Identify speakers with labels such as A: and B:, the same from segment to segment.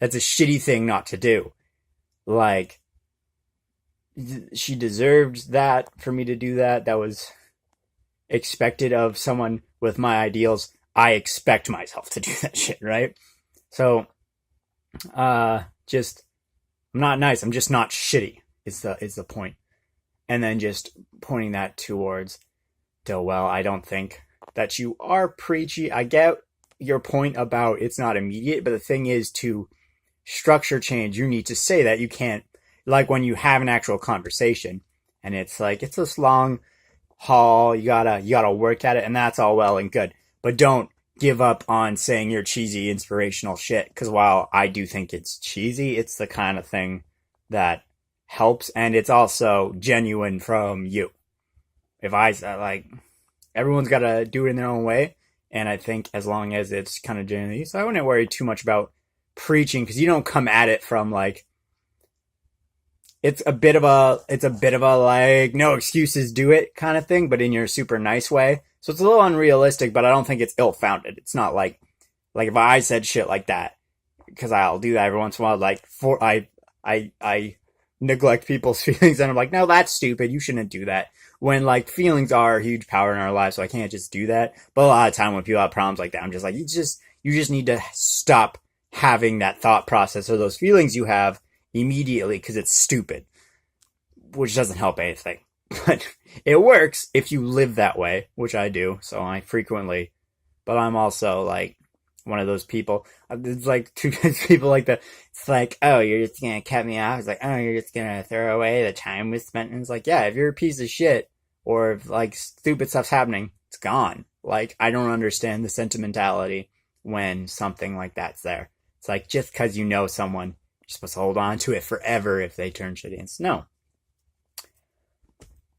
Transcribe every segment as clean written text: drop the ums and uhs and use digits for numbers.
A: That's a shitty thing not to do. Like, she deserved that for me to do that. That was expected of someone with my ideals. I expect myself to do that shit, right? So, just, I'm not nice. I'm just not shitty is the point. And then just pointing that towards Doel. I don't think that you are preachy. I get your point about it's not immediate, but the thing is, to structure change, you need to say that. You can't, like when you have an actual conversation and it's like, it's this long haul, you gotta work at it, and that's all well and good. But don't give up on saying your cheesy inspirational shit, because while I do think it's cheesy, it's the kind of thing that helps, and it's also genuine from you. If I like, everyone's gotta do it in their own way, and I think as long as it's kind of genuine, so I wouldn't worry too much about preaching, because you don't come at it from like, it's a bit of a like, no excuses, do it kind of thing, but in your super nice way. So it's a little unrealistic, but I don't think it's ill-founded. It's not like if I said shit like that, because I'll do that every once in a while, like, I neglect people's feelings, and I'm like, no, that's stupid, you shouldn't do that. When, like, feelings are a huge power in our lives, so I can't just do that. But a lot of time when people have problems like that, I'm just like, you just need to stop having that thought process or those feelings you have immediately, because it's stupid, which doesn't help anything. But it works if you live that way, which I do, so I frequently. But I'm also like one of those people. It's like two people like that. It's like, oh, you're just gonna cut me off. It's like, oh, you're just gonna throw away the time we spent. And it's like, yeah, if you're a piece of shit or if like stupid stuff's happening, it's gone. Like, I don't understand the sentimentality when something like that's there. It's like, just because you know someone, you're supposed to hold on to it forever if they turn shitty. And no.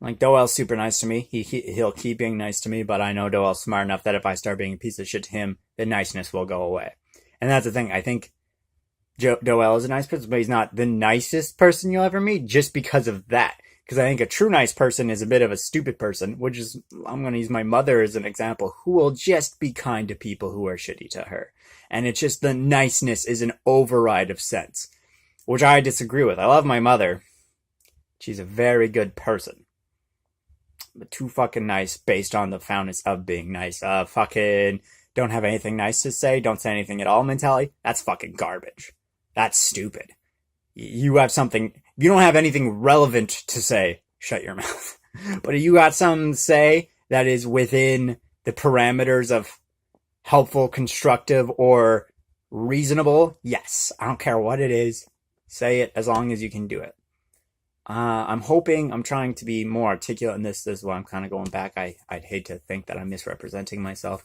A: Like, Doel's super nice to me. He'll keep being nice to me, but I know Doel's smart enough that if I start being a piece of shit to him, the niceness will go away. And that's the thing. I think Doel is a nice person, but he's not the nicest person you'll ever meet just because of that. Because I think a true nice person is a bit of a stupid person, which is, I'm going to use my mother as an example, who will just be kind to people who are shitty to her. And it's just the niceness is an override of sense, which I disagree with. I love my mother. She's a very good person. But too fucking nice based on the foundness of being nice. Fucking don't have anything nice to say, don't say anything at all mentality. That's fucking garbage. That's stupid. You have something, if you don't have anything relevant to say, shut your mouth. But if you got something to say that is within the parameters of helpful, constructive, or reasonable, yes. I don't care what it is. Say it as long as you can do it. I'm trying to be more articulate in this. This is why I'm kind of going back. I'd hate to think that I'm misrepresenting myself.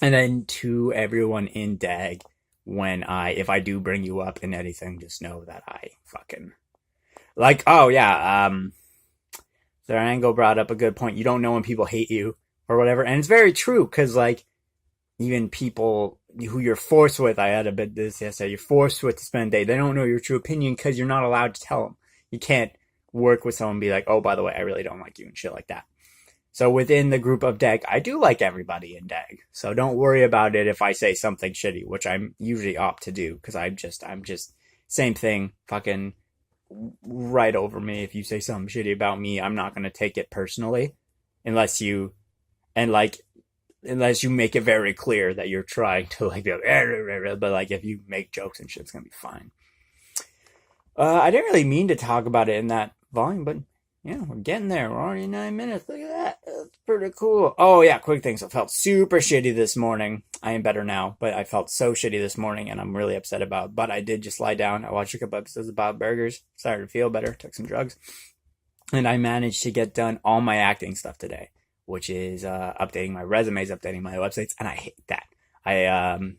A: And then to everyone in dagg, if I do bring you up in anything, just know that I fucking, like, oh yeah, Zarango brought up a good point. You don't know when people hate you or whatever. And it's very true, because like, even people who you're forced with, I had a bit this yesterday, you're forced with to spend a day, they don't know your true opinion because you're not allowed to tell them. You can't work with someone and be like, oh, by the way, I really don't like you and shit like that. So within the group of dagg, I do like everybody in dagg. So don't worry about it if I say something shitty, which I'm usually opt to do, because I'm just, same thing, fucking right over me. If you say something shitty about me, I'm not going to take it personally, unless you make it very clear that you're trying to like, but like if you make jokes and shit, it's going to be fine. I didn't really mean to talk about it in that volume, but yeah, we're getting there. We're already 9 minutes. Look at that. That's pretty cool. Oh yeah, quick things. I felt super shitty this morning. I am better now, but I felt so shitty this morning, and I'm really upset about it. But I did just lie down. I watched a couple episodes of Bob Burgers. Started to feel better. Took some drugs. And I managed to get done all my acting stuff today, which is updating my resumes, updating my websites, and I hate that. I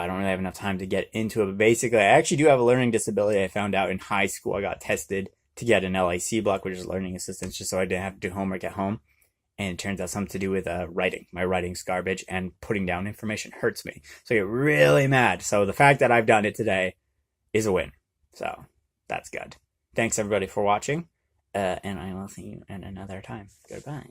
A: don't really have enough time to get into it, but basically, I actually do have a learning disability. I found out in high school. I got tested to get an LAC block, which is learning assistance, just so I didn't have to do homework at home. And it turns out something to do with writing. My writing's garbage, and putting down information hurts me. So I get really mad. So the fact that I've done it today is a win. So that's good. Thanks, everybody, for watching. And I will see you at another time. Goodbye.